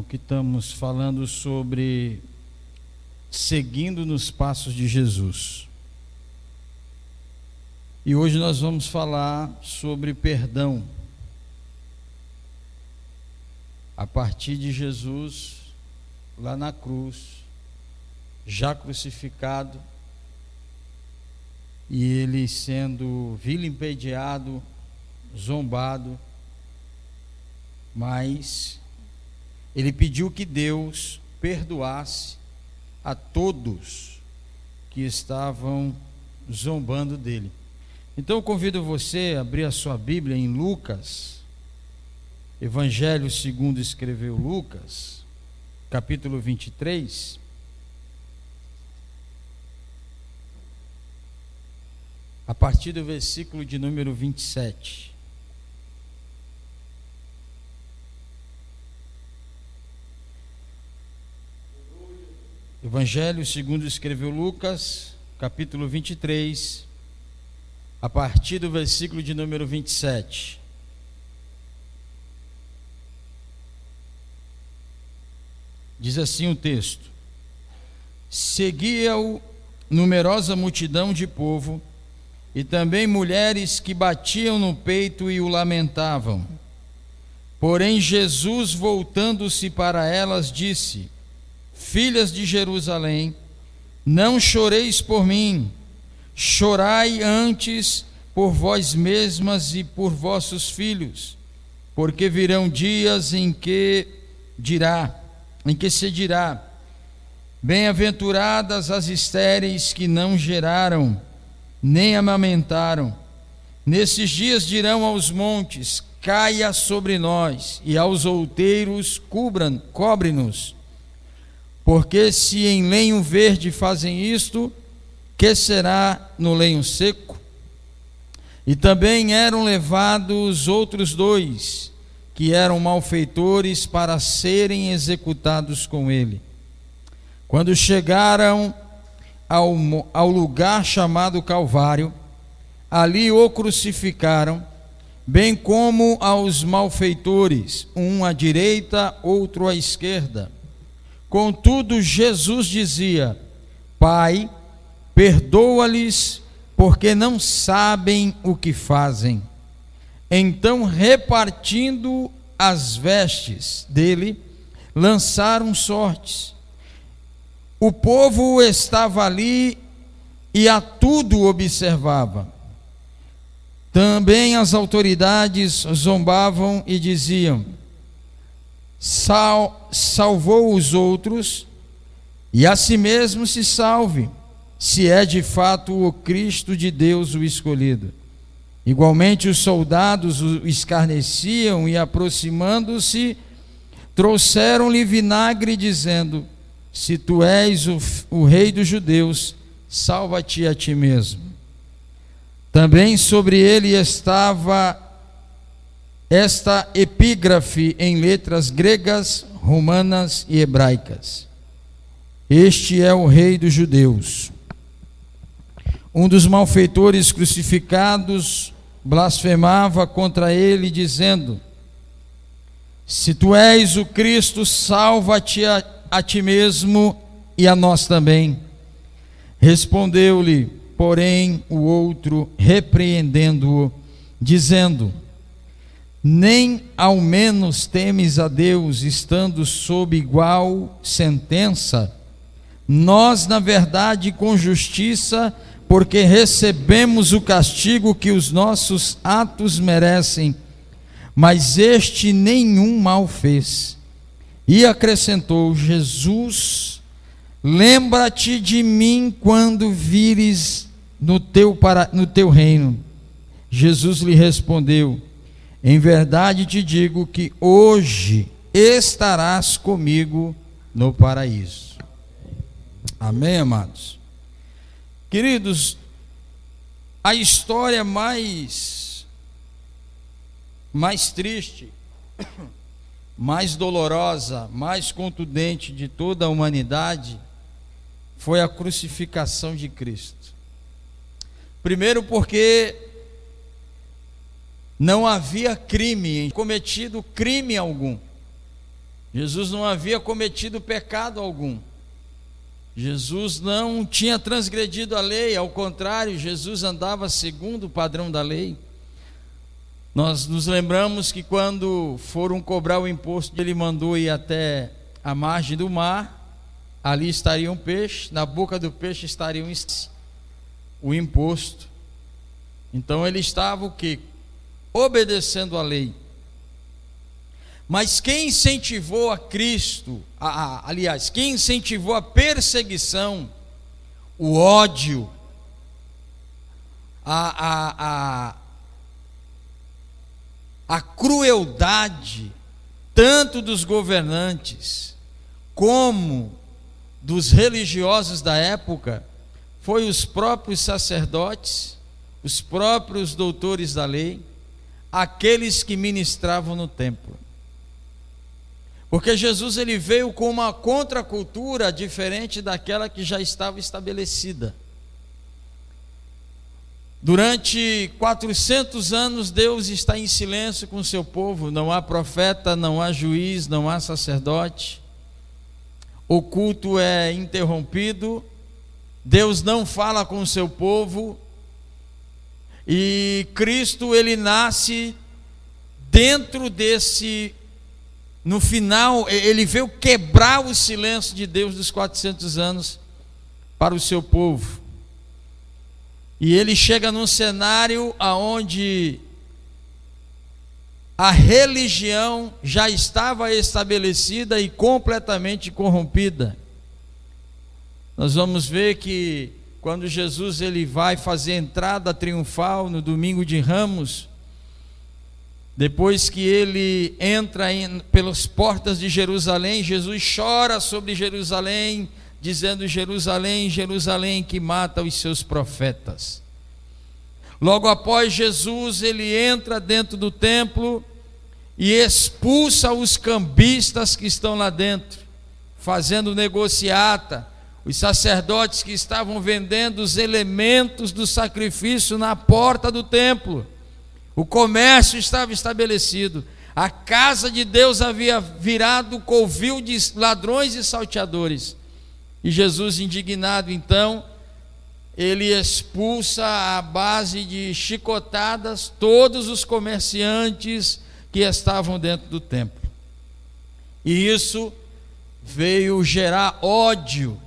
que estamos falando sobre seguindo nos passos de Jesus. E hoje nós vamos falar sobre perdão. A partir de Jesus, lá na cruz, já crucificado, e ele sendo vilipendiado, zombado, mas ele pediu que Deus perdoasse a todos que estavam zombando dele. Então eu convido você a abrir a sua Bíblia em Lucas, Evangelho segundo escreveu Lucas, capítulo 23. A partir do versículo de número 27. Evangelho segundo escreveu Lucas, capítulo 23, a partir do versículo de número 27. Diz assim o texto: Seguia-o numerosa multidão de povo, e também mulheres que batiam no peito e o lamentavam. Porém Jesus, voltando-se para elas, disse: Filhas de Jerusalém, não choreis por mim, chorai antes por vós mesmas e por vossos filhos, porque virão dias em que se dirá: Bem-aventuradas as estéreis que não geraram, nem amamentaram. Nesses dias dirão aos montes: Caia sobre nós, e aos outeiros: cobre-nos. Porque se em lenho verde fazem isto, que será no lenho seco? E também eram levados outros dois, que eram malfeitores, para serem executados com ele. Quando chegaram ao lugar chamado Calvário, ali o crucificaram, bem como aos malfeitores, um à direita, outro à esquerda. Contudo, Jesus dizia: Pai, perdoa-lhes, porque não sabem o que fazem. Então, repartindo as vestes dele, lançaram sortes. O povo estava ali e a tudo observava. Também as autoridades zombavam e diziam: salvou os outros, e a si mesmo se salve, se é de fato o Cristo de Deus o escolhido. Igualmente os soldados o escarneciam, e aproximando-se, trouxeram-lhe vinagre, dizendo: Se tu és o rei dos judeus, salva-te a ti mesmo. Também sobre ele estava esta epígrafe em letras gregas, romanas e hebraicas: Este é o rei dos judeus. Um dos malfeitores crucificados blasfemava contra ele, dizendo: Se tu és o Cristo, salva-te a ti mesmo e a nós também. Respondeu-lhe, porém, o outro, repreendendo-o, dizendo: Nem ao menos temes a Deus, estando sob igual sentença? Nós, na verdade, com justiça, porque recebemos o castigo que os nossos atos merecem, mas este nenhum mal fez. E acrescentou Jesus: Lembra-te de mim quando vires no teu reino. Jesus lhe respondeu: Em verdade te digo que hoje estarás comigo no paraíso. Amém, amados? Queridos, a história mais triste, mais dolorosa, mais contundente de toda a humanidade foi a crucificação de Cristo. Primeiro porque não havia cometido crime algum. Jesus não havia cometido pecado algum. Jesus não tinha transgredido a lei, ao contrário, Jesus andava segundo o padrão da lei. Nós nos lembramos que quando foram cobrar o imposto, ele mandou ir até a margem do mar, ali estaria um peixe, na boca do peixe estaria o imposto. Então ele estava o quê? Obedecendo a lei. Mas quem incentivou a Cristo, aliás, quem incentivou a perseguição, o ódio, a crueldade, tanto dos governantes como dos religiosos da época, foi os próprios sacerdotes, os próprios doutores da lei, aqueles que ministravam no templo. Porque Jesus ele veio com uma contracultura diferente daquela que já estava estabelecida. Durante 400 anos Deus está em silêncio com o seu povo, não há profeta, não há juiz, não há sacerdote. O culto é interrompido, Deus não fala com o seu povo, e Cristo ele nasce dentro desse, no final ele veio quebrar o silêncio de Deus dos 400 anos para o seu povo. E ele chega num cenário onde a religião já estava estabelecida e completamente corrompida. Nós vamos ver que quando Jesus ele vai fazer a entrada triunfal no domingo de Ramos, depois que ele entra pelas portas de Jerusalém, Jesus chora sobre Jerusalém, dizendo: Jerusalém, Jerusalém, que mata os seus profetas. Logo após Jesus, ele entra dentro do templo e expulsa os cambistas que estão lá dentro, fazendo negociata, os sacerdotes que estavam vendendo os elementos do sacrifício na porta do templo. O comércio estava estabelecido, a casa de Deus havia virado covil de ladrões e salteadores. E Jesus, indignado então, ele expulsa à base de chicotadas todos os comerciantes que estavam dentro do templo. E isso veio gerar ódio,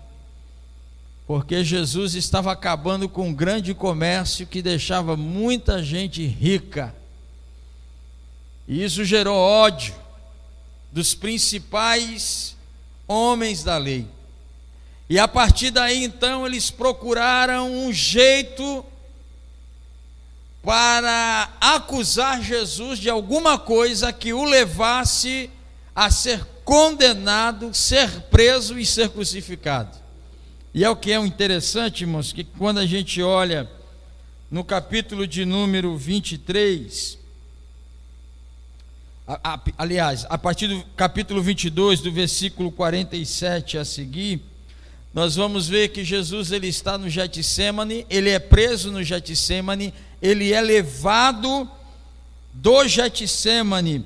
porque Jesus estava acabando com um grande comércio que deixava muita gente rica. E isso gerou ódio dos principais homens da lei. E a partir daí, então, eles procuraram um jeito para acusar Jesus de alguma coisa que o levasse a ser condenado, ser preso e ser crucificado. E é o que é interessante, irmãos, que quando a gente olha no capítulo de número 23, aliás, a partir do capítulo 22, do versículo 47 a seguir, nós vamos ver que Jesus ele está no Getsêmani, ele é preso no Getsêmani, ele é levado do Getsêmani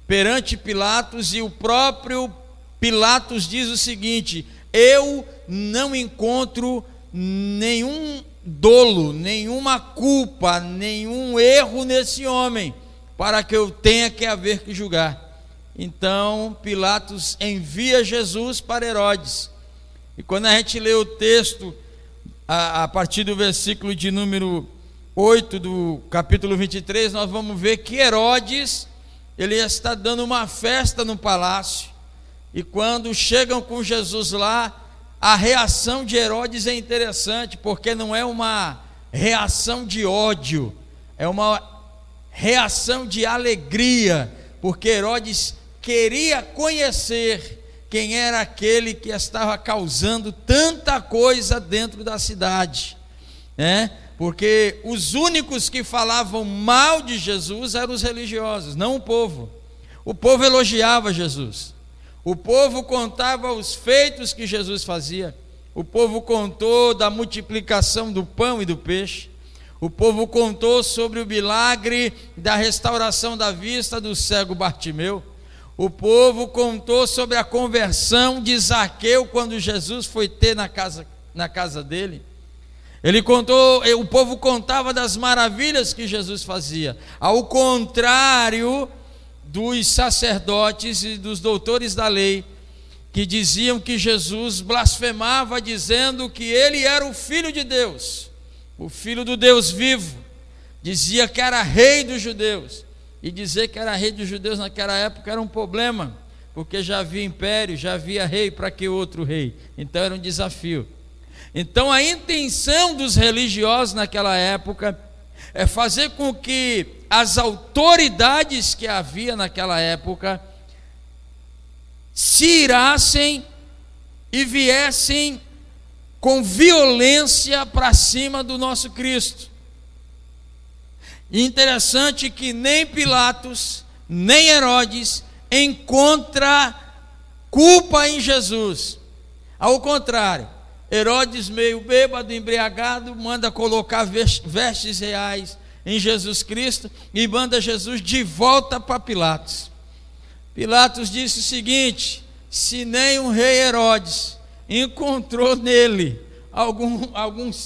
perante Pilatos, e o próprio Pilatos diz o seguinte: eu não encontro nenhum dolo, nenhuma culpa, nenhum erro nesse homem, para que eu tenha que haver que julgar. Então Pilatos envia Jesus para Herodes. E quando a gente lê o texto, a partir do versículo de número 8 do capítulo 23, nós vamos ver que Herodes, ele está dando uma festa no palácio, e quando chegam com Jesus lá, a reação de Herodes é interessante, porque não é uma reação de ódio, é uma reação de alegria, porque Herodes queria conhecer quem era aquele que estava causando tanta coisa dentro da cidade, né? Porque os únicos que falavam mal de Jesus eram os religiosos, não o povo. O povo elogiava Jesus, o povo contava os feitos que Jesus fazia, o povo contou da multiplicação do pão e do peixe, o povo contou sobre o milagre da restauração da vista do cego Bartimeu, O povo contou sobre a conversão de Zaqueu quando Jesus foi ter na casa dele. O povo contava das maravilhas que Jesus fazia, ao contrário dos sacerdotes e dos doutores da lei, que diziam que Jesus blasfemava, dizendo que ele era o Filho de Deus, o Filho do Deus vivo. Dizia que era rei dos judeus, e dizer que era rei dos judeus naquela época era um problema, porque já havia império, já havia rei, para que outro rei? Então era um desafio. Então a intenção dos religiosos naquela época é fazer com que as autoridades que havia naquela época se irassem e viessem com violência para cima do nosso Cristo. E interessante que nem Pilatos, nem Herodes encontra culpa em Jesus. Ao contrário, Herodes, meio bêbado, embriagado, manda colocar vestes reais em Jesus Cristo e manda Jesus de volta para Pilatos. Pilatos disse o seguinte: se nem o rei Herodes encontrou nele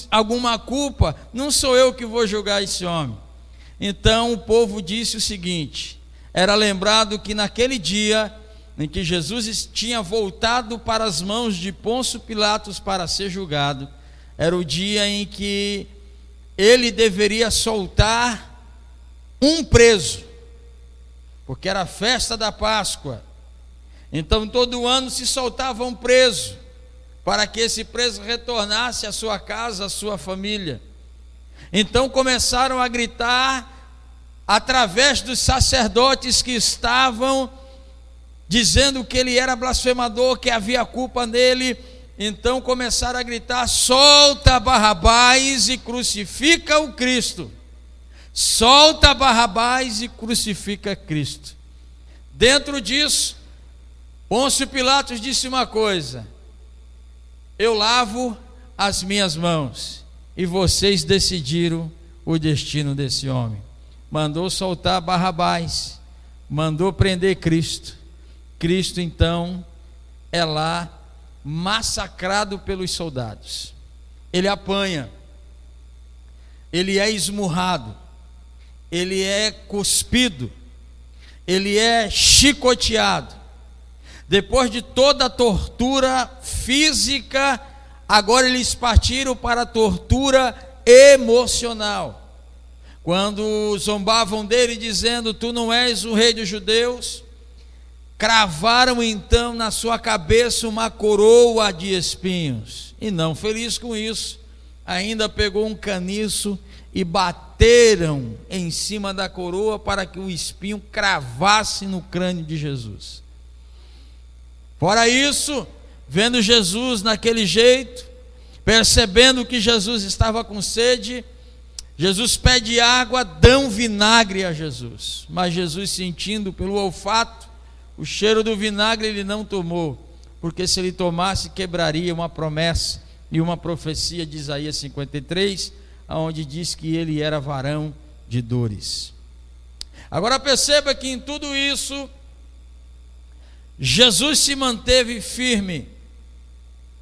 alguma culpa, não sou eu que vou julgar esse homem. Então o povo disse o seguinte: era lembrado que naquele dia em que Jesus tinha voltado para as mãos de Pôncio Pilatos para ser julgado, era o dia em que ele deveria soltar um preso, porque era a festa da Páscoa. Então todo ano se soltava um preso, para que esse preso retornasse à sua casa, à sua família. Então começaram a gritar, através dos sacerdotes que estavam dizendo que ele era blasfemador, que havia culpa nele. Então começaram a gritar: solta Barrabás e crucifica o Cristo. Solta Barrabás e crucifica Cristo. Dentro disso, Pôncio Pilatos disse uma coisa: eu lavo as minhas mãos, e vocês decidiram o destino desse homem. Mandou soltar Barrabás, mandou prender Cristo. Cristo então é lá massacrado pelos soldados. Ele apanha, ele é esmurrado, ele é cuspido, ele é chicoteado. Depois de toda a tortura física, agora eles partiram para a tortura emocional. Quando zombavam dele dizendo: tu não és o rei dos judeus, cravaram então na sua cabeça uma coroa de espinhos. E não feliz com isso, ainda pegou um caniço e bateram em cima da coroa para que o espinho cravasse no crânio de Jesus. Fora isso, vendo Jesus naquele jeito, percebendo que Jesus estava com sede, Jesus pede água, dão vinagre a Jesus. Mas Jesus, sentindo pelo olfato o cheiro do vinagre, ele não tomou, porque se ele tomasse, quebraria uma promessa e uma profecia de Isaías 53, onde diz que ele era varão de dores. Agora perceba que em tudo isso, Jesus se manteve firme,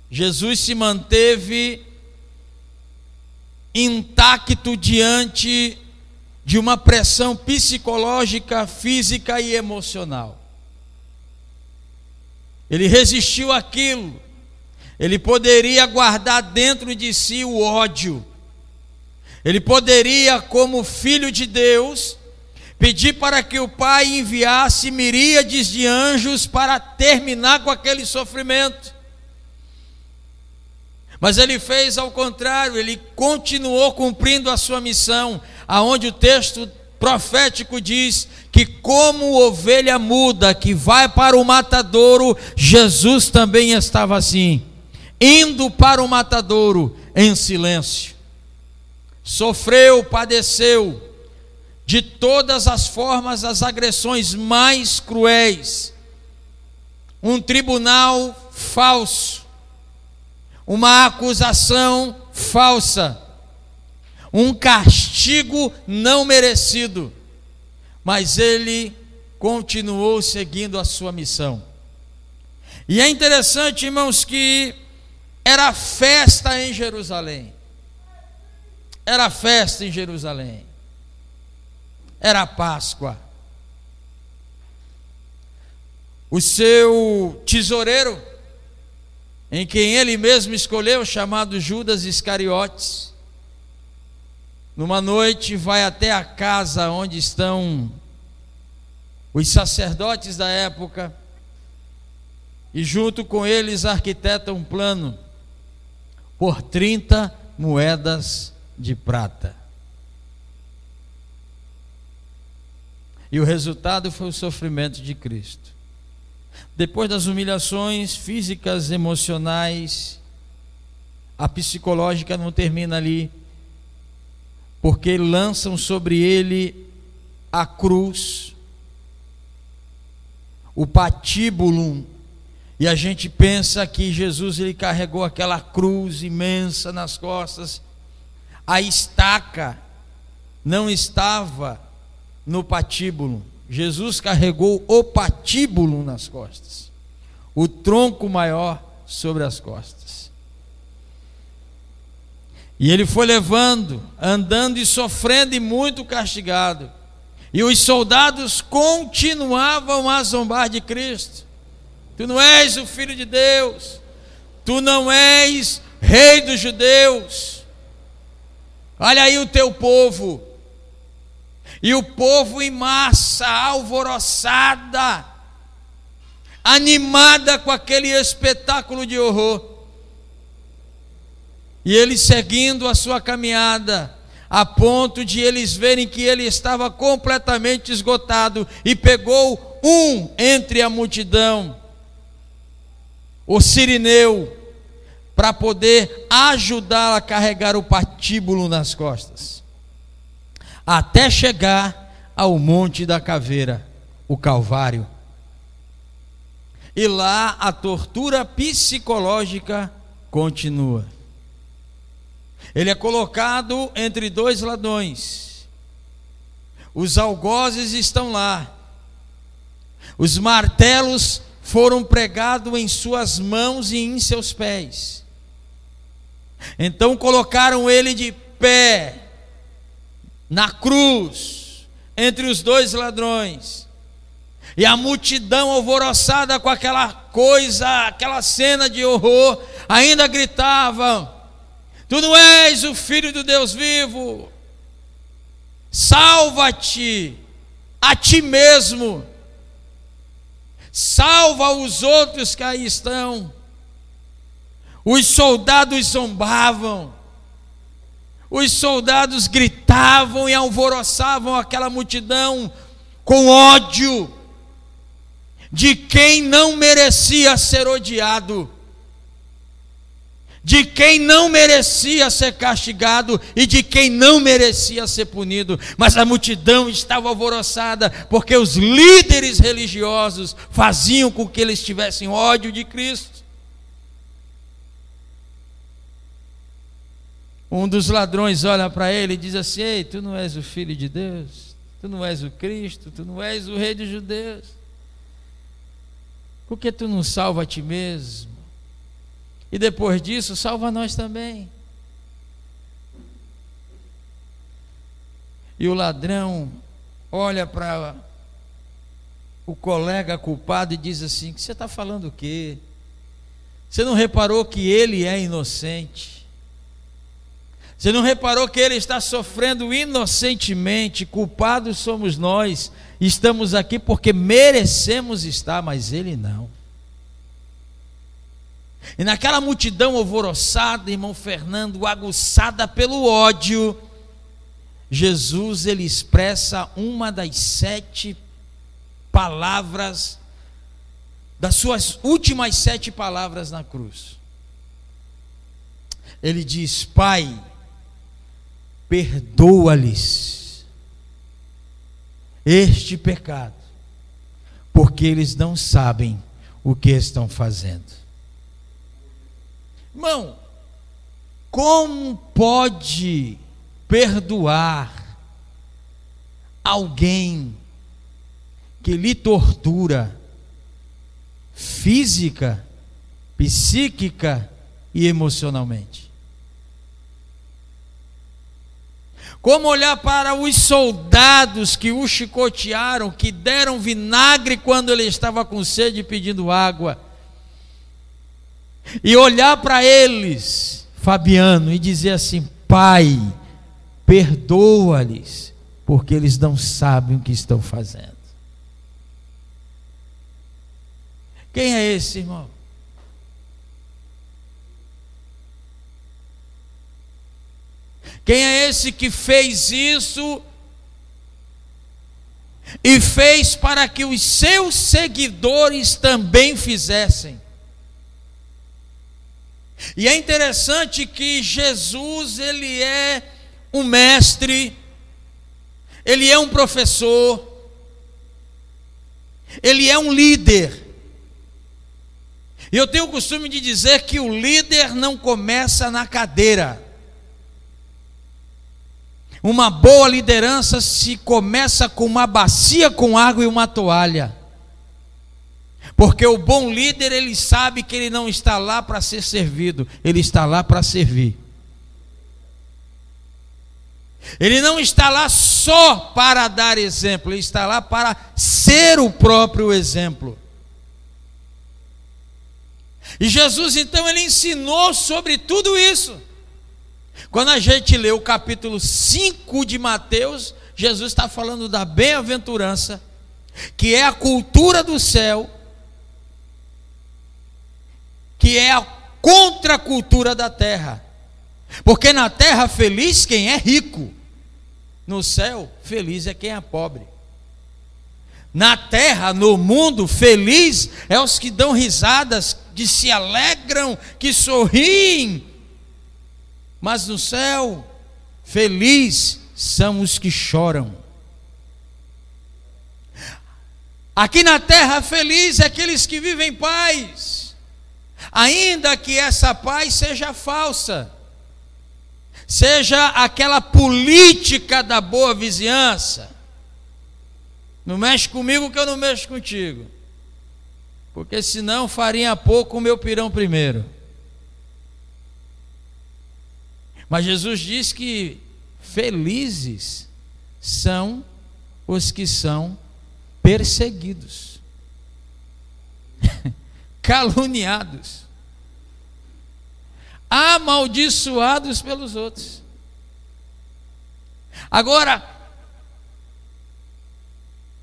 Jesus se manteve intacto diante de uma pressão psicológica, física e emocional. Ele resistiu àquilo. Ele poderia guardar dentro de si o ódio. Ele poderia, como filho de Deus, pedir para que o Pai enviasse miríades de anjos para terminar com aquele sofrimento. Mas ele fez ao contrário, ele continuou cumprindo a sua missão, aonde o texto profético diz que, como ovelha muda que vai para o matadouro, Jesus também estava assim, indo para o matadouro em silêncio. Sofreu, padeceu de todas as formas as agressões mais cruéis, um tribunal falso, uma acusação falsa, um castigo não merecido, mas ele continuou seguindo a sua missão. E é interessante, irmãos, que era festa em Jerusalém. Era festa em Jerusalém. Era Páscoa. O seu tesoureiro, em quem ele mesmo escolheu, chamado Judas Iscariotes, numa noite vai até a casa onde estão os sacerdotes da época, e junto com eles arquiteta um plano por 30 moedas de prata. E o resultado foi o sofrimento de Cristo. Depois das humilhações físicas, emocionais, a psicológica não termina ali, porque lançam sobre ele a cruz, o patíbulo, e a gente pensa que Jesus ele carregou aquela cruz imensa nas costas. A estaca não estava no patíbulo. Jesus carregou o patíbulo nas costas, o tronco maior sobre as costas. E ele foi levando, andando e sofrendo e muito castigado. E os soldados continuavam a zombar de Cristo. Tu não és o Filho de Deus, tu não és Rei dos Judeus. Olha aí o teu povo. E o povo em massa, alvoroçada, animada com aquele espetáculo de horror. E ele seguindo a sua caminhada, a ponto de eles verem que ele estava completamente esgotado, e pegou um entre a multidão, o Cirineu, para poder ajudá-lo a carregar o patíbulo nas costas, até chegar ao Monte da Caveira, o Calvário. E lá a tortura psicológica continua. Ele é colocado entre dois ladrões. Os algozes estão lá. Os martelos foram pregados em suas mãos e em seus pés. Então colocaram ele de pé na cruz, entre os dois ladrões. E a multidão alvoroçada com aquela coisa, aquela cena de horror, ainda gritavam: tu não és o Filho do Deus vivo, salva-te a ti mesmo, salva os outros que aí estão. Os soldados zombavam, os soldados gritavam e alvoroçavam aquela multidão com ódio de quem não merecia ser odiado, de quem não merecia ser castigado e de quem não merecia ser punido. Mas a multidão estava alvoroçada porque os líderes religiosos faziam com que eles tivessem ódio de Cristo. Um dos ladrões olha para ele e diz assim: ei, tu não és o Filho de Deus, tu não és o Cristo, tu não és o Rei dos Judeus, por que tu não salva a ti mesmo? E depois disso, salva nós também. E o ladrão olha para o colega culpado e diz assim: que você está falando o quê? Você não reparou que ele é inocente? Você não reparou que ele está sofrendo inocentemente? Culpados somos nós, estamos aqui porque merecemos estar, mas ele não. E naquela multidão alvoroçada, irmão Fernando, aguçada pelo ódio, Jesus ele expressa uma das 7 palavras, das suas últimas 7 palavras na cruz. Ele diz: Pai, perdoa-lhes este pecado, porque eles não sabem o que estão fazendo. Irmão, como pode perdoar alguém que lhe tortura física, psíquica e emocionalmente. Como olhar para os soldados que o chicotearam, que deram vinagre quando ele estava com sede pedindo água, e olhar para eles, Fabiano, e dizer assim: Pai, perdoa-lhes, porque eles não sabem o que estão fazendo. Quem é esse, irmão? Quem é esse que fez isso e fez para que os seus seguidores também fizessem? E é interessante que Jesus, ele é um mestre, ele é um professor, ele é um líder. E eu tenho o costume de dizer que o líder não começa na cadeira. Uma boa liderança se começa com uma bacia com água e uma toalha. Porque o bom líder, ele sabe que ele não está lá para ser servido, ele está lá para servir. Ele não está lá só para dar exemplo, ele está lá para ser o próprio exemplo. E Jesus, então, ele ensinou sobre tudo isso. Quando a gente lê o capítulo 5 de Mateus, Jesus está falando da bem-aventurança, que é a cultura do céu, que é a contracultura da terra. Porque na terra feliz quem é rico, no céu feliz é quem é pobre. Na terra, no mundo, feliz é os que dão risadas, que se alegram, que sorriem. Mas no céu, feliz são os que choram. Aqui na terra, feliz é aqueles que vivem em paz, ainda que essa paz seja falsa, seja aquela política da boa vizinhança. Não mexe comigo que eu não mexo contigo, porque senão farinha pouco o meu pirão primeiro. Mas Jesus diz que felizes são os que são perseguidos, caluniados, amaldiçoados pelos outros. Agora,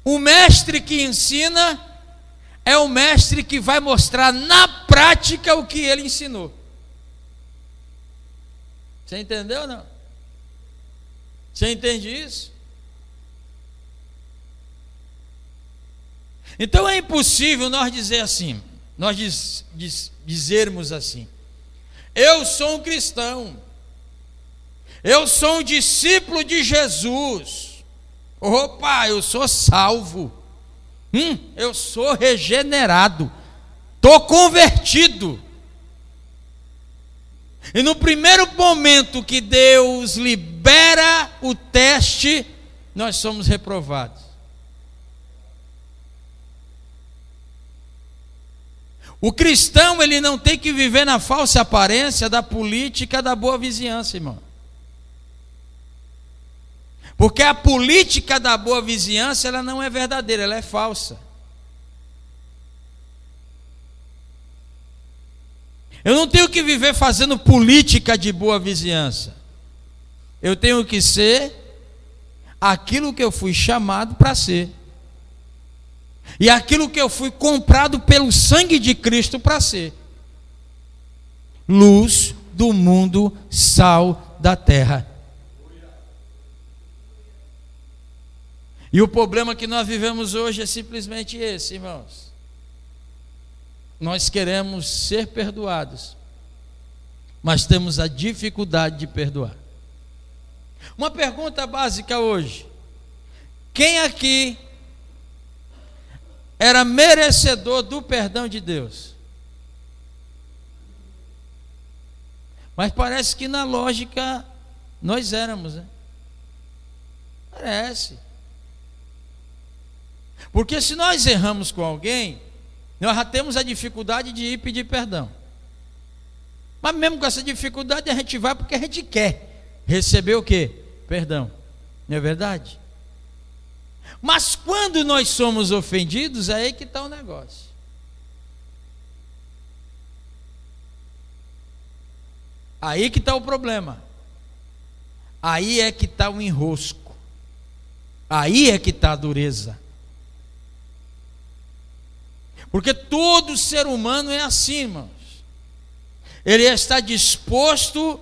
o mestre que ensina é o mestre que vai mostrar na prática o que ele ensinou. Você entendeu ou não? Você entende isso? Então é impossível nós dizer assim, dizermos assim: eu sou um cristão, eu sou um discípulo de Jesus, opa, eu sou salvo, eu sou regenerado, estou convertido. E no primeiro momento que Deus libera o teste, nós somos reprovados. O cristão, ele não tem que viver na falsa aparência da política da boa vizinhança, irmão. Porque a política da boa vizinhança, ela não é verdadeira, ela é falsa. Eu não tenho que viver fazendo política de boa vizinhança. Eu tenho que ser aquilo que eu fui chamado para ser. E aquilo que eu fui comprado pelo sangue de Cristo para ser. Luz do mundo, sal da terra. E o problema que nós vivemos hoje é simplesmente esse, irmãos. Nós queremos ser perdoados, mas temos a dificuldade de perdoar. Uma pergunta básica hoje: quem aqui era merecedor do perdão de Deus? Mas parece que na lógica nós éramos, né? Parece. Porque se nós erramos com alguém, nós já temos a dificuldade de ir pedir perdão. Mas mesmo com essa dificuldade, a gente vai porque a gente quer receber o quê? Perdão. Não é verdade? Mas quando nós somos ofendidos, é aí que está o negócio. Aí que está o problema. Aí é que está o enrosco. Aí é que está a dureza. Porque todo ser humano é assim, irmãos. Ele está disposto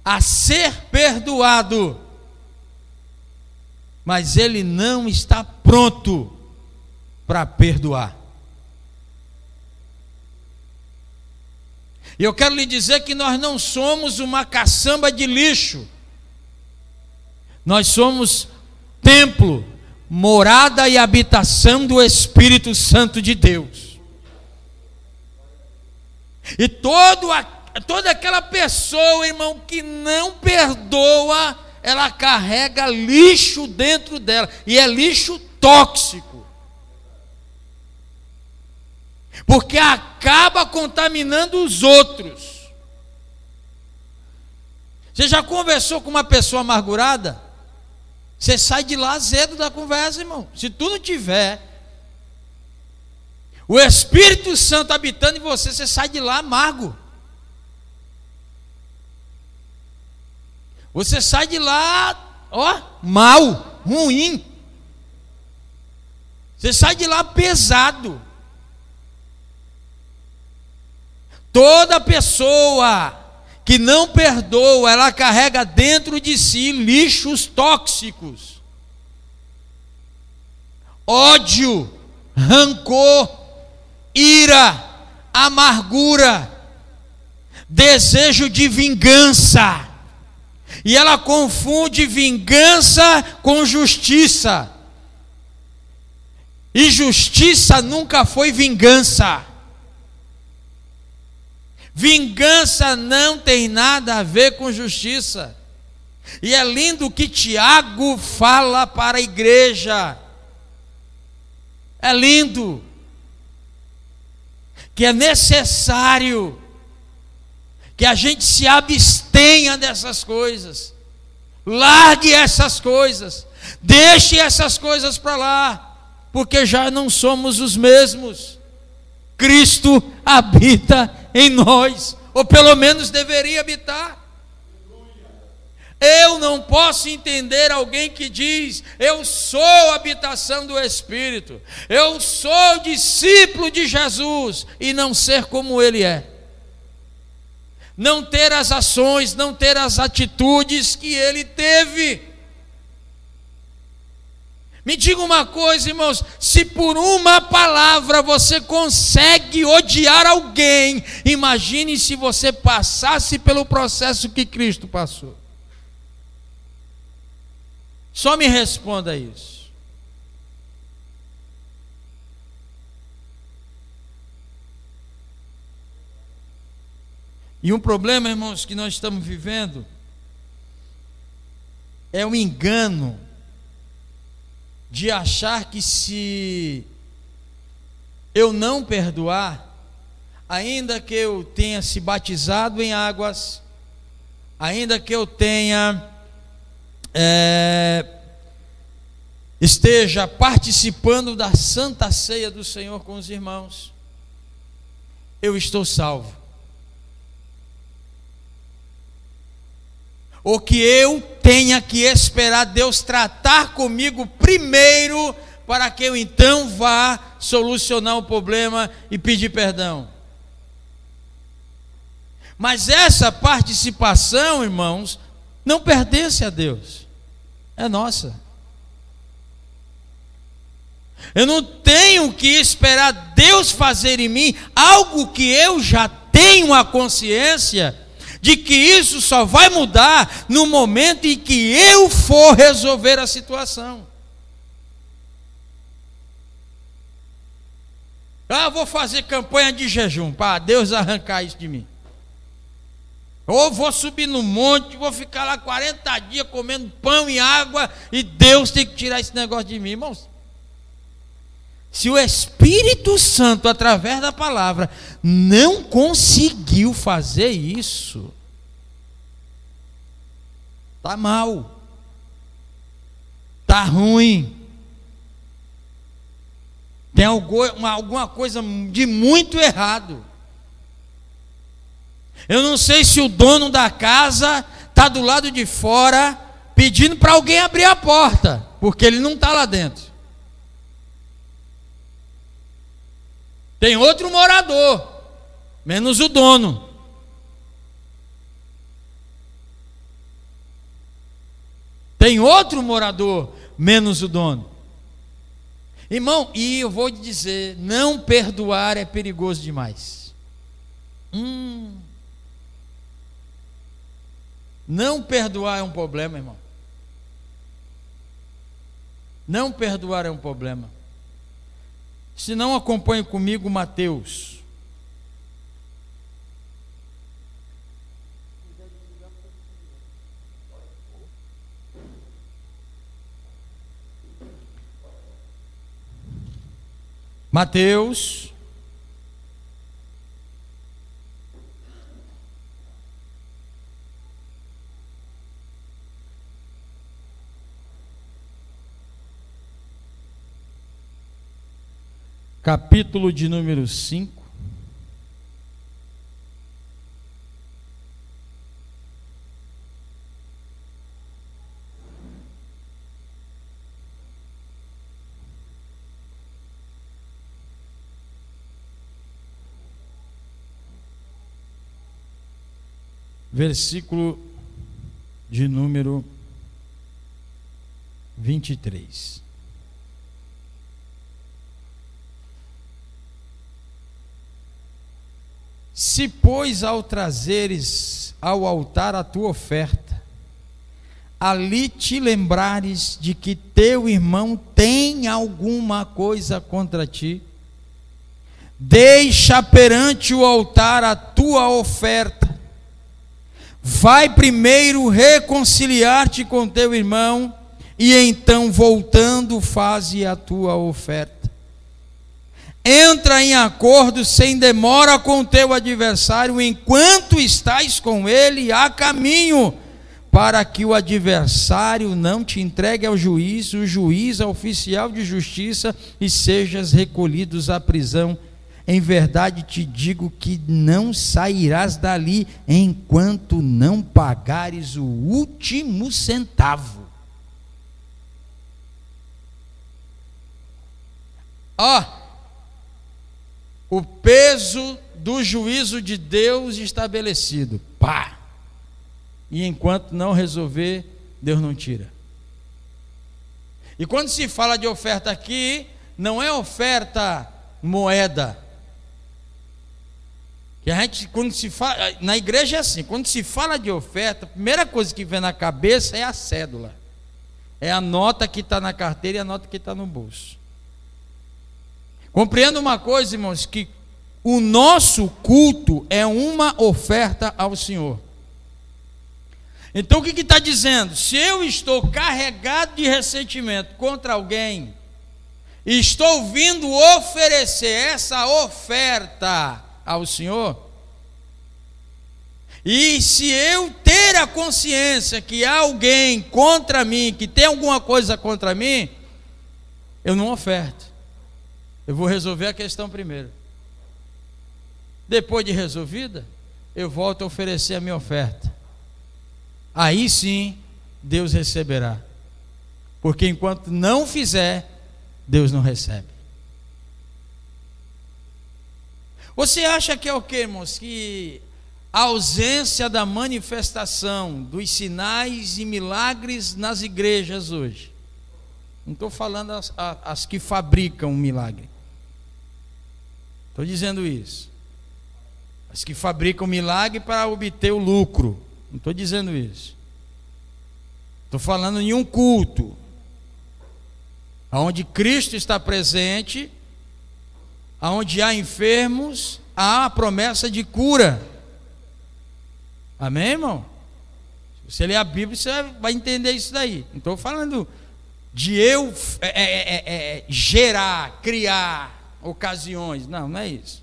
a ser perdoado, mas ele não está pronto para perdoar. E eu quero lhe dizer que nós não somos uma caçamba de lixo. Nós somos templo, morada e habitação do Espírito Santo de Deus. E toda aquela pessoa, irmão, que não perdoa, ela carrega lixo dentro dela, e é lixo tóxico, porque acaba contaminando os outros. Você já conversou com uma pessoa amargurada? Você sai de lá azedo da conversa, irmão. Se tu não tiver o Espírito Santo habitando em você, você sai de lá amargo. Você sai de lá, mal, ruim. Você sai de lá pesado. Toda pessoa que não perdoa, ela carrega dentro de si lixos tóxicos. Ódio, rancor, ira, amargura, desejo de vingança. E ela confunde vingança com justiça. E justiça nunca foi vingança. Vingança não tem nada a ver com justiça. E é lindo que Tiago fala para a igreja. É lindo. Que é necessário que a gente se abstenha dessas coisas. Largue essas coisas. Deixe essas coisas para lá. Porque já não somos os mesmos. Cristo habita em nós, ou pelo menos deveria habitar. Eu não posso entender alguém que diz: eu sou a habitação do Espírito, eu sou discípulo de Jesus, e não ser como Ele é. Não ter as ações, não ter as atitudes que Ele teve. Me diga uma coisa, irmãos, se por uma palavra você consegue odiar alguém, imagine se você passasse pelo processo que Cristo passou. Só me responda isso. E um problema, irmãos, que nós estamos vivendo é o engano de achar que se eu não perdoar, ainda que eu tenha se batizado em águas, ainda que eu tenha esteja participando da Santa Ceia do Senhor com os irmãos, eu estou salvo. Ou que eu tenha que esperar Deus tratar comigo primeiro, para que eu então vá solucionar o problema e pedir perdão. Mas essa participação, irmãos, não pertence a Deus, é nossa. Eu não tenho que esperar Deus fazer em mim algo que eu já tenho a consciência de que isso só vai mudar no momento em que eu for resolver a situação. Vou fazer campanha de jejum para Deus arrancar isso de mim. Ou vou subir no monte, vou ficar lá 40 dias comendo pão e água, e Deus tem que tirar esse negócio de mim, irmãos. Se o Espírito Santo, através da palavra, não conseguiu fazer isso, está mal, está ruim, tem alguma coisa de muito errado. Eu não sei se o dono da casa está do lado de fora pedindo para alguém abrir a porta, porque ele não está lá dentro. Tem outro morador, menos o dono. Tem outro morador, menos o dono. Irmão, e eu vou te dizer, não perdoar é perigoso demais. Não perdoar é um problema, irmão. Não perdoar é um problema. Se não, acompanhe comigo Mateus. Mateus, capítulo de número 5, versículo de número 23. Se, pois, ao trazeres ao altar a tua oferta, ali te lembrares de que teu irmão tem alguma coisa contra ti, deixa perante o altar a tua oferta, vai primeiro reconciliar-te com teu irmão, e então, voltando, faze a tua oferta. Entra em acordo sem demora com teu adversário, enquanto estás com ele a caminho, para que o adversário não te entregue ao juiz, o juiz ao oficial de justiça, e sejas recolhidos à prisão. Em verdade te digo que não sairás dali enquanto não pagares o último centavo. O peso do juízo de Deus estabelecido. Pá! E enquanto não resolver, Deus não tira. E quando se fala de oferta aqui, não é oferta moeda. Que a gente, quando se fala, na igreja é assim, quando se fala de oferta, a primeira coisa que vem na cabeça é a cédula. É a nota que está na carteira e a nota que está no bolso. Compreenda uma coisa, irmãos, que o nosso culto é uma oferta ao Senhor. Então o que está dizendo? Se eu estou carregado de ressentimento contra alguém, e estou vindo oferecer essa oferta ao Senhor, e se eu ter a consciência que há alguém contra mim, que tem alguma coisa contra mim, eu não oferto. Eu vou resolver a questão primeiro. Depois de resolvida, eu volto a oferecer a minha oferta. Aí sim, Deus receberá. Porque enquanto não fizer, Deus não recebe. Você acha que é o que, irmãos? Que a ausência da manifestação dos sinais e milagres nas igrejas hoje. Não estou falando as que fabricam um milagre. Estou dizendo isso. As que fabricam milagre para obter o lucro. Não estou dizendo isso. Estou falando em um culto onde Cristo está presente, onde há enfermos, há a promessa de cura. Amém, irmão? Se você ler a Bíblia, você vai entender isso daí. Não estou falando de eu gerar, criar ocasiões. Não, não é isso.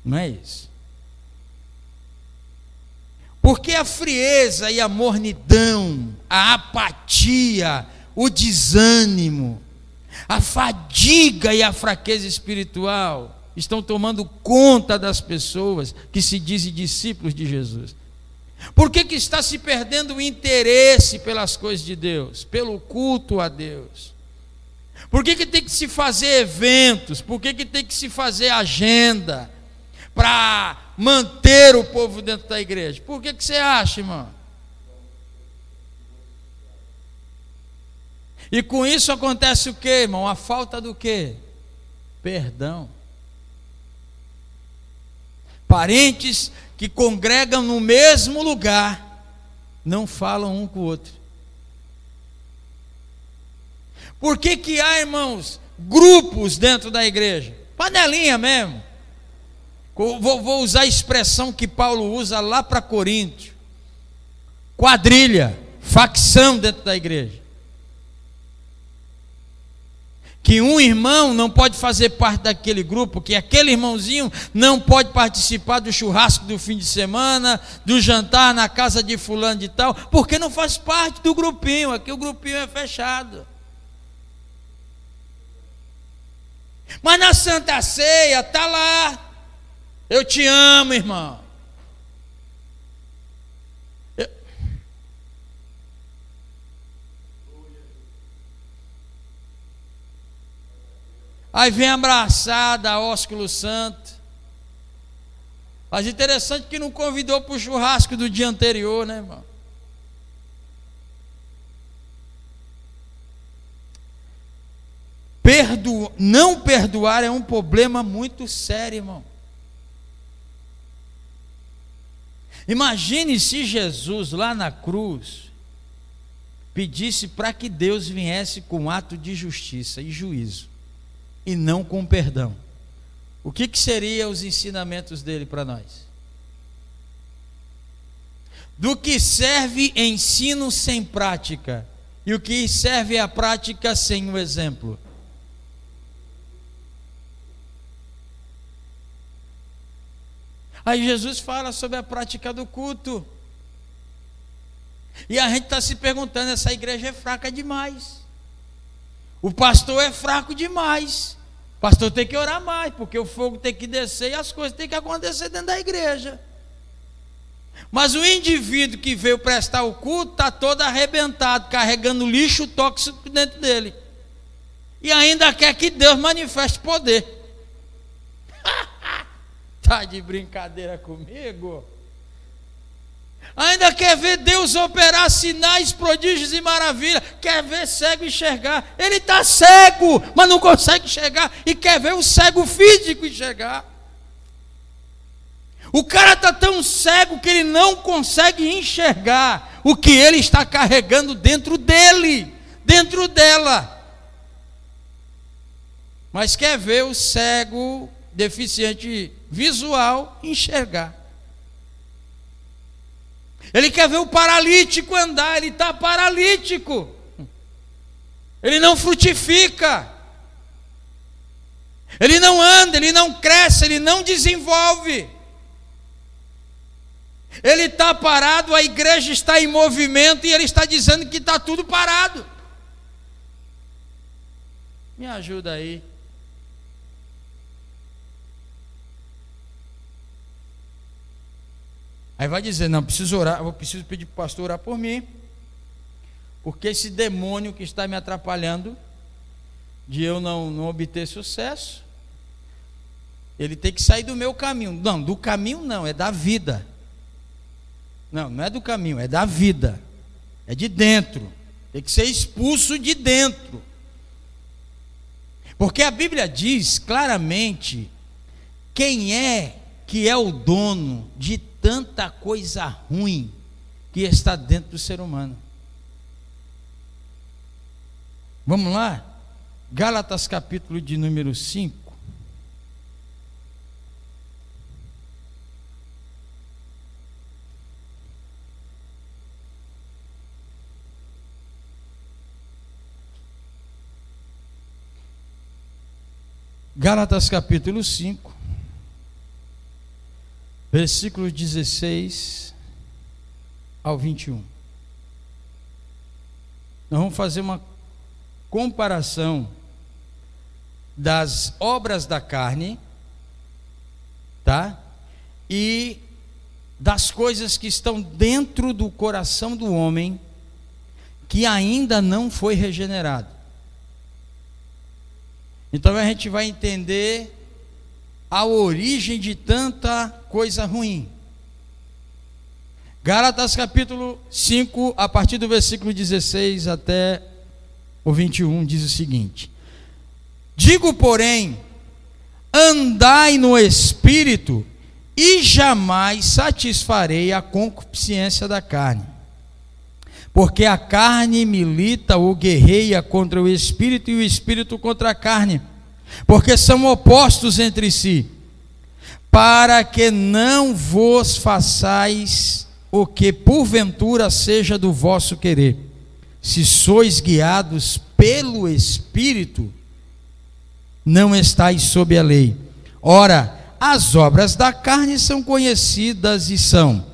Não é isso. Porque a frieza e a mornidão, a apatia, o desânimo, a fadiga e a fraqueza espiritual estão tomando conta das pessoas que se dizem discípulos de Jesus. Por que está se perdendo o interesse pelas coisas de Deus, pelo culto a Deus? Por que tem que se fazer eventos? Por que tem que se fazer agenda para manter o povo dentro da igreja? Por que você acha, irmão? E com isso acontece o quê, irmão? A falta do quê? Perdão. Parentes que congregam no mesmo lugar não falam um com o outro. Por que há, irmãos, grupos dentro da igreja? Panelinha mesmo. Vou usar a expressão que Paulo usa lá para Coríntio. Quadrilha, facção dentro da igreja. Que um irmão não pode fazer parte daquele grupo, que aquele irmãozinho não pode participar do churrasco do fim de semana, do jantar na casa de fulano de tal, porque não faz parte do grupinho, aqui o grupinho é fechado. Mas na Santa Ceia está lá, eu te amo, irmão. Aí vem abraçada a ósculo santo. Mas interessante que não convidou para o churrasco do dia anterior, né, irmão? Não perdoar é um problema muito sério, irmão. Imagine se Jesus lá na cruz pedisse para que Deus viesse com um ato de justiça e juízo, e não com perdão. O que seriam os ensinamentos dele para nós? Do que serve ensino sem prática, e o que serve a prática sem o exemplo? Aí Jesus fala sobre a prática do culto, e a gente está se perguntando: essa igreja é fraca demais, o pastor é fraco demais, o pastor tem que orar mais, porque o fogo tem que descer e as coisas tem que acontecer dentro da igreja. Mas o indivíduo que veio prestar o culto está todo arrebentado, carregando lixo tóxico dentro dele, e ainda quer que Deus manifeste poder. Está de brincadeira comigo? Ainda quer ver Deus operar sinais, prodígios e maravilhas, quer ver cego enxergar. Ele está cego, mas não consegue enxergar, e quer ver o cego físico enxergar. O cara está tão cego que ele não consegue enxergar o que ele está carregando dentro dele, dentro dela. Mas quer ver o cego, deficiente visual, enxergar. Ele quer ver o paralítico andar, ele está paralítico, ele não frutifica, ele não anda, ele não cresce, ele não desenvolve, ele está parado, a igreja está em movimento e ele está dizendo que está tudo parado. Me ajuda aí. Aí vai dizer: não, preciso orar, eu preciso pedir para o pastor orar por mim, porque esse demônio que está me atrapalhando de eu não obter sucesso, ele tem que sair do meu caminho. Não, do caminho não, é da vida. Não, não é do caminho, é da vida, é de dentro, tem que ser expulso de dentro, porque a Bíblia diz claramente quem é que é o dono de tanta coisa ruim que está dentro do ser humano. Vamos lá? Gálatas capítulo de número 5. Gálatas capítulo 5, versículos 16 ao 21. Nós vamos fazer uma comparação das obras da carne, tá? E das coisas que estão dentro do coração do homem que ainda não foi regenerado. Então a gente vai entender a origem de tanta coisa ruim. Gálatas capítulo 5, a partir do versículo 16 até o 21, diz o seguinte: digo, porém, andai no Espírito, e jamais satisfarei a concupiscência da carne. Porque a carne milita ou guerreia contra o Espírito, e o Espírito contra a carne, porque são opostos entre si, para que não vos façais o que porventura seja do vosso querer. Se sois guiados pelo Espírito, não estáis sob a lei. Ora, as obras da carne são conhecidas e são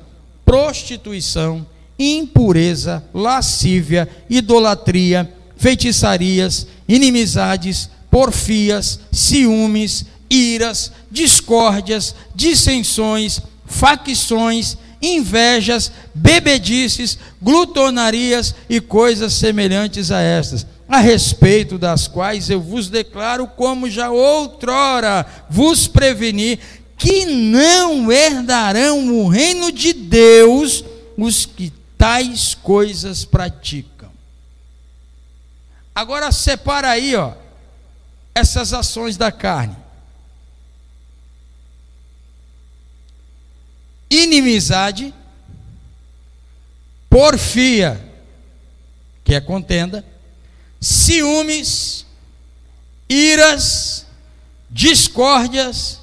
prostituição, impureza, lascívia, idolatria, feitiçarias, inimizades, porfias, ciúmes, iras, discórdias, dissensões, facções, invejas, bebedices, glutonarias e coisas semelhantes a estas, a respeito das quais eu vos declaro, como já outrora vos preveni, que não herdarão o reino de Deus os que tais coisas praticam. Agora separa aí, ó, essas ações da carne: inimizade, porfia, que é contenda, ciúmes, iras, discórdias,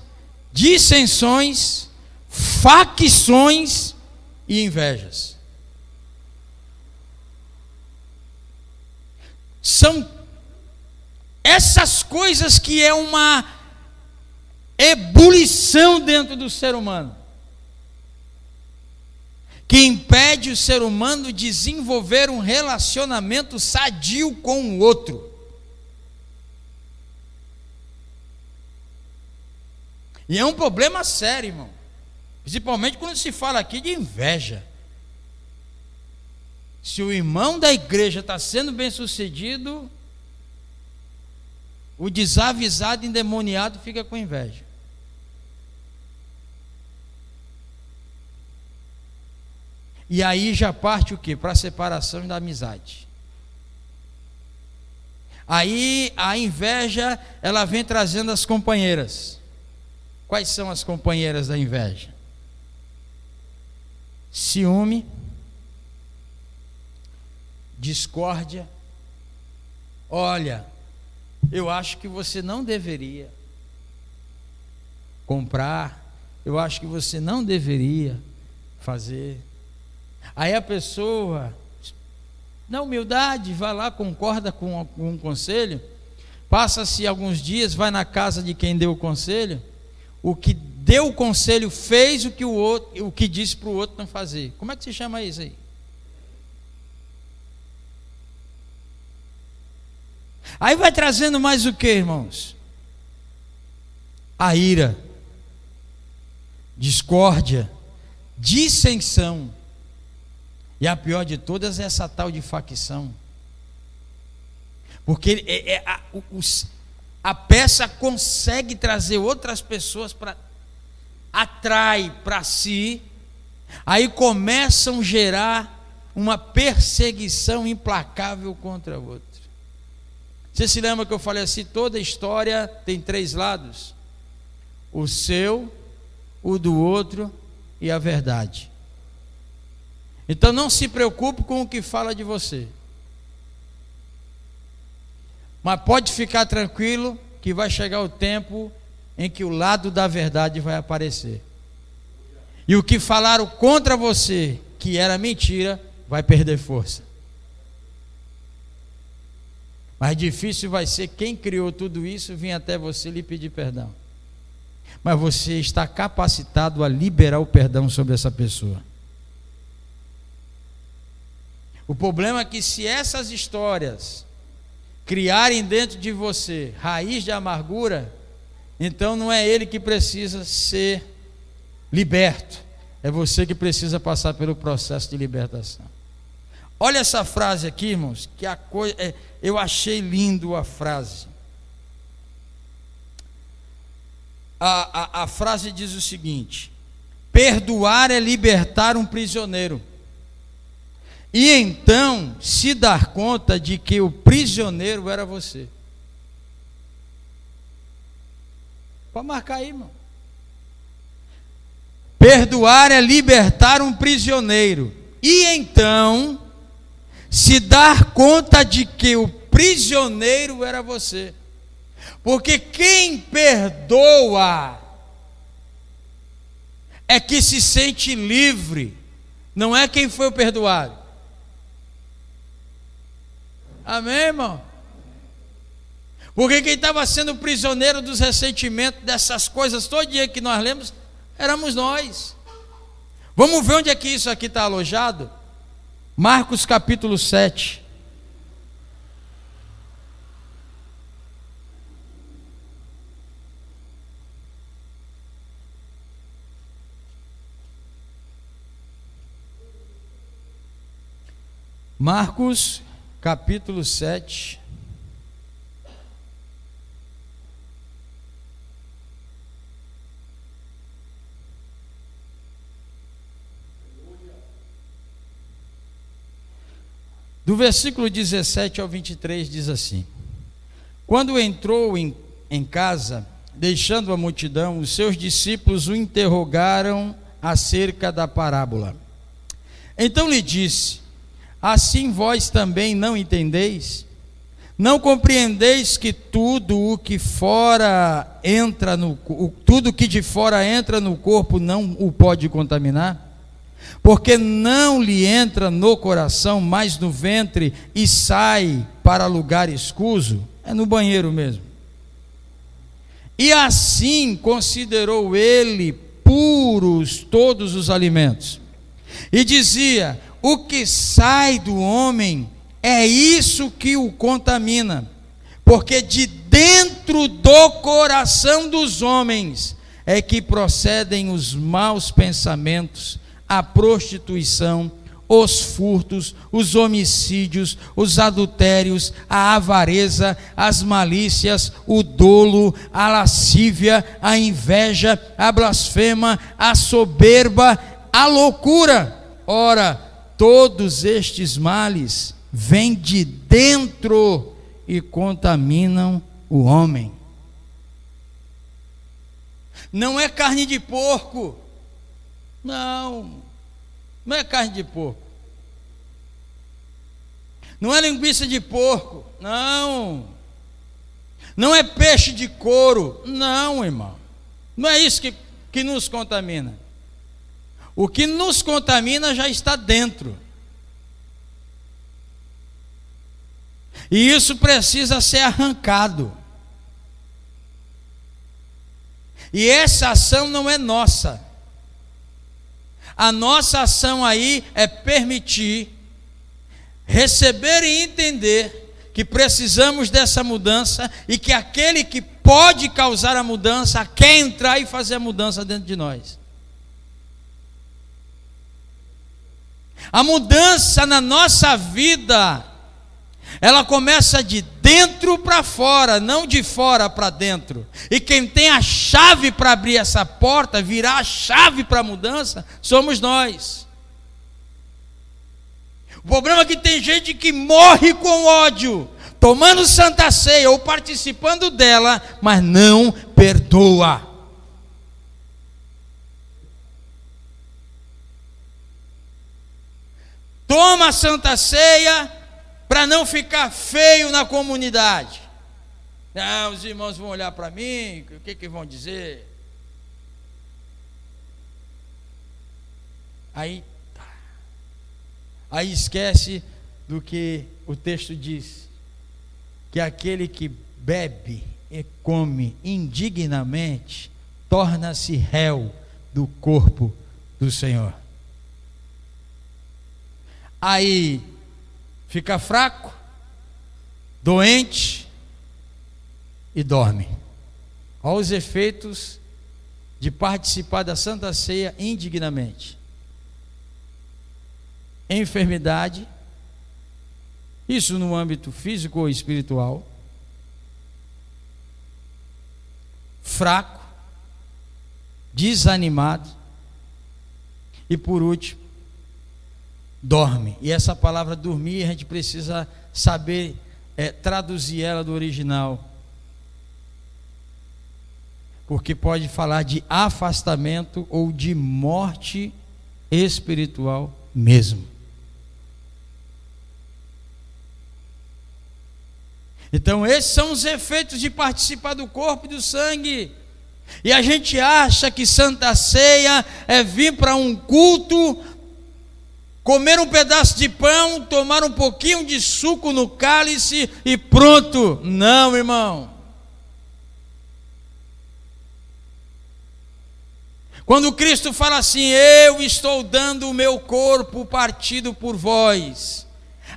dissensões, facções e invejas. São essas coisas que é uma ebulição dentro do ser humano, que impede o ser humano de desenvolver um relacionamento sadio com o outro. E é um problema sério, irmão. Principalmente quando se fala aqui de inveja. Se o irmão da igreja está sendo bem sucedido, o desavisado, endemoniado fica com inveja. E aí já parte o quê? Para a separação da amizade. Aí a inveja, ela vem trazendo as companheiras. Quais são as companheiras da inveja? Ciúme, discórdia. Olha, eu acho que você não deveria comprar, eu acho que você não deveria fazer. Aí a pessoa, na humildade, vai lá, concorda com um conselho, passa-se alguns dias, vai na casa de quem deu o conselho, o que deu o conselho fez o que disse para o outro não fazer. Como é que se chama isso aí? Aí vai trazendo mais o que, irmãos? A ira, discórdia, dissensão. E a pior de todas é essa tal de facção. Porque a peça consegue trazer outras pessoas atrai para si, aí começam a gerar uma perseguição implacável contra o outro. Você se lembra que eu falei assim, toda história tem três lados: o seu, o do outro e a verdade. Então não se preocupe com o que fala de você, mas pode ficar tranquilo que vai chegar o tempo em que o lado da verdade vai aparecer, e o que falaram contra você, que era mentira, vai perder força. Mas difícil vai ser quem criou tudo isso vir até você lhe pedir perdão. Mas você está capacitado a liberar o perdão sobre essa pessoa. O problema é que se essas histórias criarem dentro de você raiz de amargura, então não é ele que precisa ser liberto, é você que precisa passar pelo processo de libertação. Olha essa frase aqui, irmãos, que eu achei lindo a frase. A frase diz o seguinte: perdoar é libertar um prisioneiro, e então se dar conta de que o prisioneiro era você. Pode marcar aí, irmão. Perdoar é libertar um prisioneiro, e então se dar conta de que o prisioneiro era você. Porque quem perdoa é que se sente livre, não é quem foi o perdoado. Amém, irmão? Porque quem estava sendo prisioneiro dos ressentimentos, dessas coisas todinha que nós lemos, éramos nós. Vamos ver onde é que isso aqui está alojado? Marcos capítulo 7. Marcos capítulo 7. Do versículo 17 ao 23 diz assim: quando entrou em casa, deixando a multidão, os seus discípulos o interrogaram acerca da parábola. Então lhe disse: assim vós também não entendeis? Não compreendeis que tudo que de fora entra no corpo não o pode contaminar? Porque não lhe entra no coração, mas no ventre, e sai para lugar escuso, é no banheiro mesmo. E assim considerou ele puros todos os alimentos, e dizia: o que sai do homem é isso que o contamina, porque de dentro do coração dos homens é que procedem os maus pensamentos, a prostituição, os furtos, os homicídios, os adultérios, a avareza, as malícias, o dolo, a lascívia, a inveja, a blasfema, a soberba, a loucura. Ora, todos estes males vêm de dentro e contaminam o homem. Não é carne de porco. Não é carne de porco. Não é linguiça de porco. Não é peixe de couro. Não, irmão. Não é isso que nos contamina. O que nos contamina já está dentro. E isso precisa ser arrancado. E essa ação não é nossa. A nossa ação aí é permitir, receber e entender que precisamos dessa mudança e que aquele que pode causar a mudança quer entrar e fazer a mudança dentro de nós. A mudança na nossa vida, ela começa de dentro para fora, não de fora para dentro. E quem tem a chave para abrir essa porta, virar a chave para a mudança, somos nós. O problema é que tem gente que morre com ódio, tomando Santa Ceia ou participando dela, mas não perdoa. Toma a Santa Ceia para não ficar feio na comunidade. Não, os irmãos vão olhar para mim, o que vão dizer? Aí esquece do que o texto diz. que aquele que bebe e come indignamente torna-se réu do corpo do Senhor. Aí fica fraco, doente e dorme. Olha os efeitos de participar da Santa Ceia indignamente: enfermidade, isso no âmbito físico ou espiritual, fraco, desanimado e, por último, dorme. E essa palavra dormir, a gente precisa saber traduzir ela do original, porque pode falar de afastamento ou de morte espiritual mesmo. Então esses são os efeitos de participar do corpo e do sangue. E a gente acha que Santa Ceia é vir para um culto, comer um pedaço de pão, tomar um pouquinho de suco no cálice e pronto. Não, irmão. Quando Cristo fala assim: eu estou dando o meu corpo partido por vós,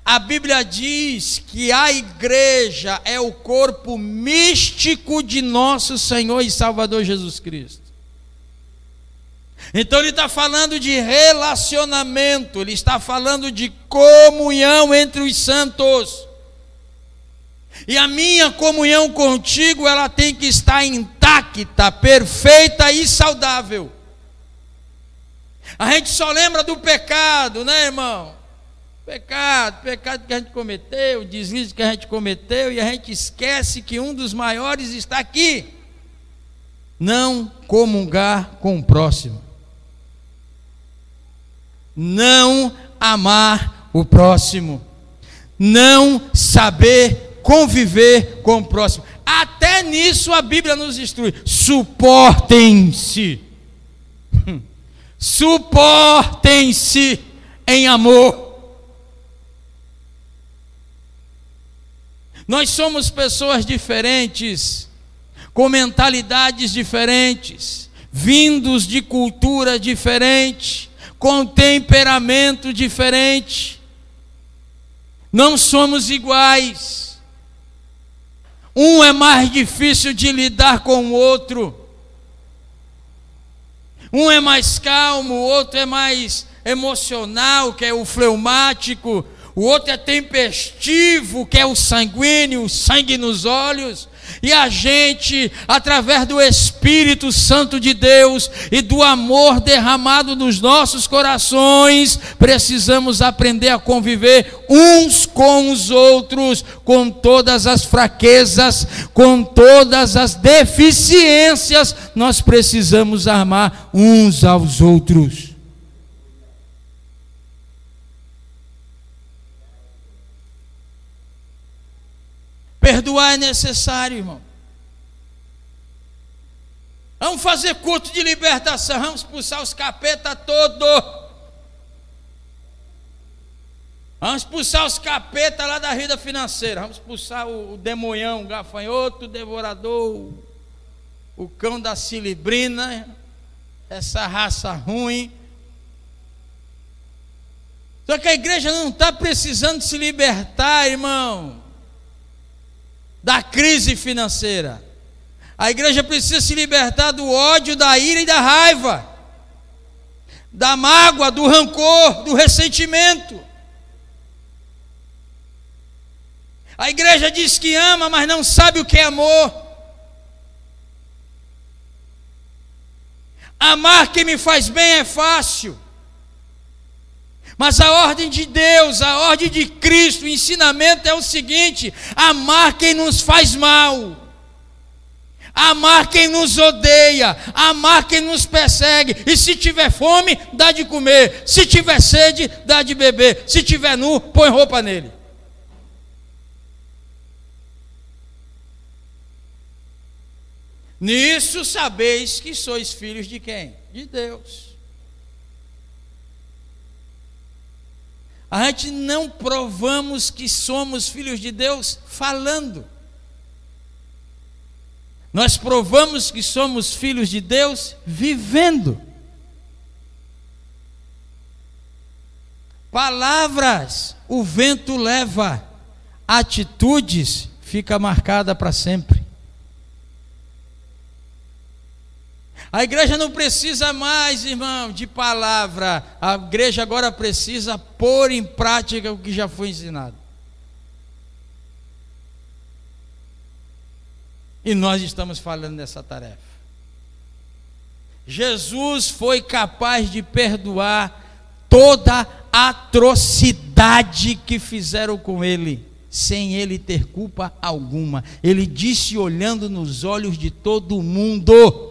a Bíblia diz que a igreja é o corpo místico de nosso Senhor e Salvador Jesus Cristo. Então ele está falando de relacionamento, ele está falando de comunhão entre os santos. E a minha comunhão contigo, ela tem que estar intacta, perfeita e saudável. A gente só lembra do pecado, né, irmão? Pecado que a gente cometeu, deslize que a gente cometeu, e a gente esquece que um dos maiores está aqui: não comungar com o próximo, não amar o próximo, não saber conviver com o próximo. Até nisso a Bíblia nos instrui: suportem-se, suportem-se em amor. Nós somos pessoas diferentes, com mentalidades diferentes, vindos de cultura diferente, com temperamento diferente. Não somos iguais. Um é mais difícil de lidar com o outro. Um é mais calmo, o outro é mais emocional, que é o fleumático. O outro é tempestivo, que é o sanguíneo, sangue nos olhos. E a gente, através do Espírito Santo de Deus e do amor derramado nos nossos corações, precisamos aprender a conviver uns com os outros, com todas as fraquezas, com todas as deficiências. Nós precisamos amar uns aos outros. Perdoar é necessário, irmão. Vamos fazer culto de libertação, vamos expulsar os capeta todos. Vamos expulsar os capeta lá da vida financeira. Vamos expulsar o demonhão, o gafanhoto, o devorador, o cão da cilibrina, essa raça ruim. Só que a igreja não está precisando se libertar, irmão, da crise financeira. A igreja precisa se libertar do ódio, da ira e da raiva, da mágoa, do rancor, do ressentimento. A igreja diz que ama, mas não sabe o que é amor. Amar quem me faz bem é fácil, mas a ordem de Deus, a ordem de Cristo, o ensinamento é o seguinte: amar quem nos faz mal, amar quem nos odeia, amar quem nos persegue. E se tiver fome, dá de comer. Se tiver sede, dá de beber. Se tiver nu, põe roupa nele. Nisso sabeis que sois filhos de quem? De Deus. A gente não provamos que somos filhos de Deus falando. Nós provamos que somos filhos de Deus vivendo. Palavras o vento leva, atitudes fica marcada para sempre. A igreja não precisa mais, irmão, de palavra. A igreja agora precisa pôr em prática o que já foi ensinado. E nós estamos falando dessa tarefa. Jesus foi capaz de perdoar toda a atrocidade que fizeram com ele, sem ele ter culpa alguma. Ele disse olhando nos olhos de todo mundo.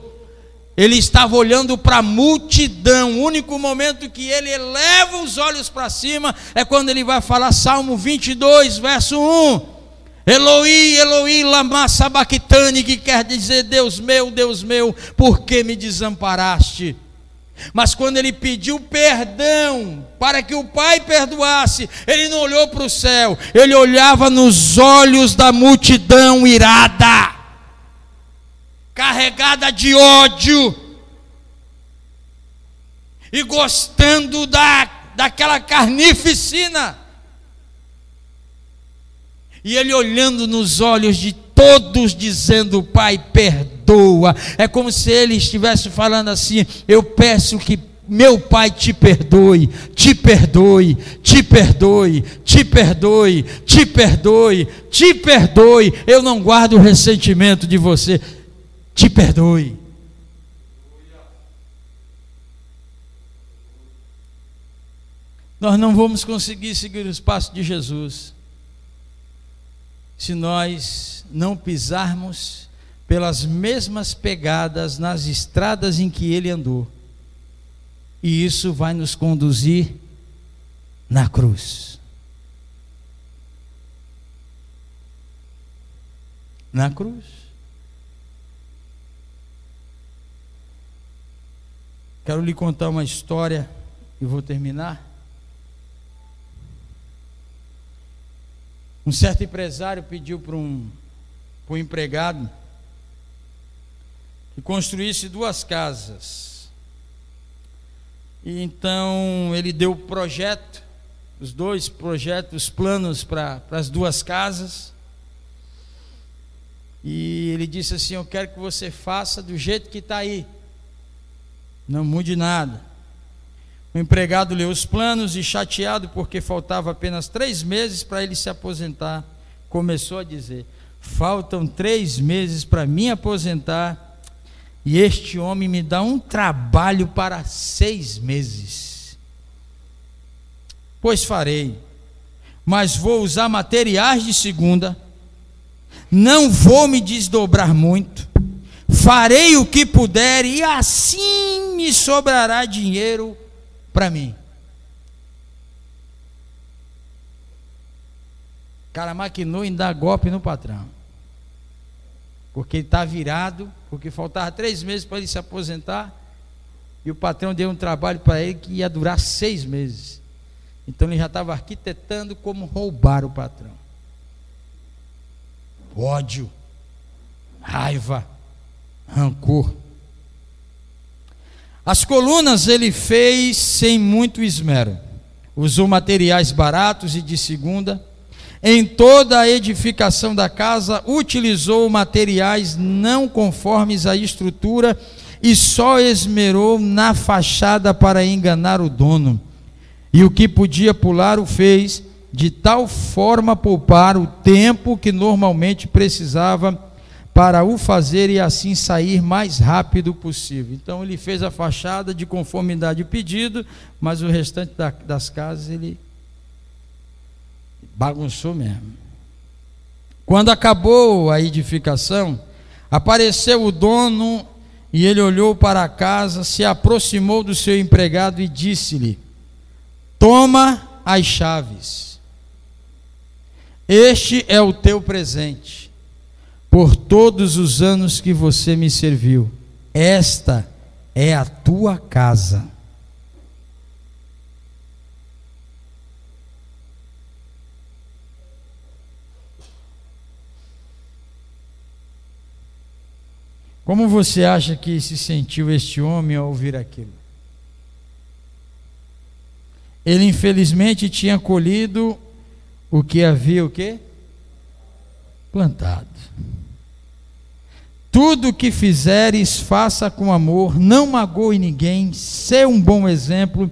Ele estava olhando para a multidão. O único momento que ele eleva os olhos para cima é quando ele vai falar Salmo 22, verso 1. Eloi, Eloi, lama sabachthani, que quer dizer, Deus meu, por que me desamparaste? Mas quando ele pediu perdão para que o Pai perdoasse, ele não olhou para o céu, ele olhava nos olhos da multidão irada, carregada de ódio, e gostando daquela carnificina. E ele olhando nos olhos de todos, dizendo: Pai, perdoa. É como se ele estivesse falando assim: eu peço que meu Pai te perdoe, te perdoe, te perdoe, te perdoe, te perdoe, te perdoe. Eu não guardo ressentimento de você, te perdoe. Nós não vamos conseguir seguir os passos de Jesus se nós não pisarmos pelas mesmas pegadas nas estradas em que ele andou. E isso vai nos conduzir na cruz. Na cruz. Quero lhe contar uma história e vou terminar. Um certo empresário pediu para um empregado que construísse 2 casas. E então ele deu o projeto, os 2 projetos, os planos para as 2 casas. E ele disse assim: eu quero que você faça do jeito que está aí, não mude nada. O empregado leu os planos e, chateado porque faltava apenas 3 meses para ele se aposentar, começou a dizer: faltam 3 meses para me aposentar e este homem me dá um trabalho para 6 meses. Pois farei, mas vou usar materiais de segunda, não vou me desdobrar muito, farei o que puder e assim me sobrará dinheiro para mim. O cara maquinou em dar golpe no patrão, porque ele está virado, porque faltava 3 meses para ele se aposentar, e o patrão deu um trabalho para ele que ia durar 6 meses. Então ele já estava arquitetando como roubar o patrão. Ódio, raiva, rancor. As colunas ele fez sem muito esmero, usou materiais baratos e de segunda. Em toda a edificação da casa utilizou materiais não conformes à estrutura e só esmerou na fachada para enganar o dono. E o que podia pular o fez, de tal forma poupar o tempo que normalmente precisava para o fazer e assim sair mais rápido possível. Então ele fez a fachada de conformidade ao pedido, mas o restante das casas ele bagunçou mesmo. Quando acabou a edificação, apareceu o dono e ele olhou para a casa, se aproximou do seu empregado e disse-lhe: toma as chaves, este é o teu presente por todos os anos que você me serviu. Esta é a tua casa. Como você acha que se sentiu este homem ao ouvir aquilo? Ele infelizmente tinha colhido o que havia o quê? Plantado. Tudo o que fizeres, faça com amor, não magoe ninguém, sê um bom exemplo,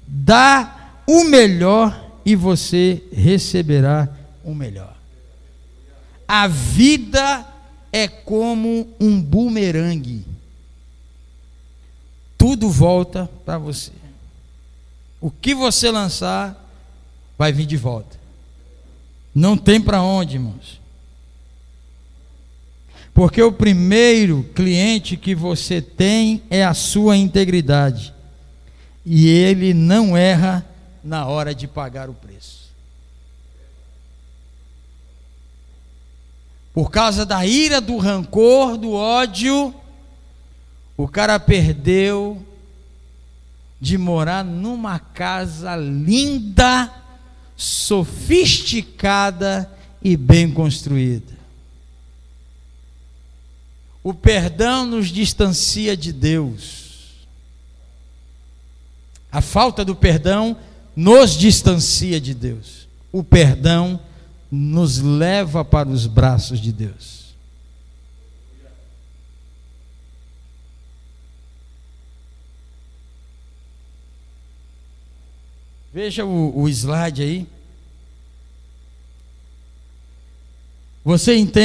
dá o melhor e você receberá o melhor. A vida é como um bumerangue. Tudo volta para você. O que você lançar, vai vir de volta. Não tem para onde, irmãos. Porque o primeiro cliente que você tem é a sua integridade. E ele não erra na hora de pagar o preço. Por causa da ira, do rancor, do ódio, o cara perdeu de morar numa casa linda, sofisticada e bem construída. O perdão nos distancia de Deus. A falta do perdão nos distancia de Deus. O perdão nos leva para os braços de Deus. Veja o slide aí. Você entende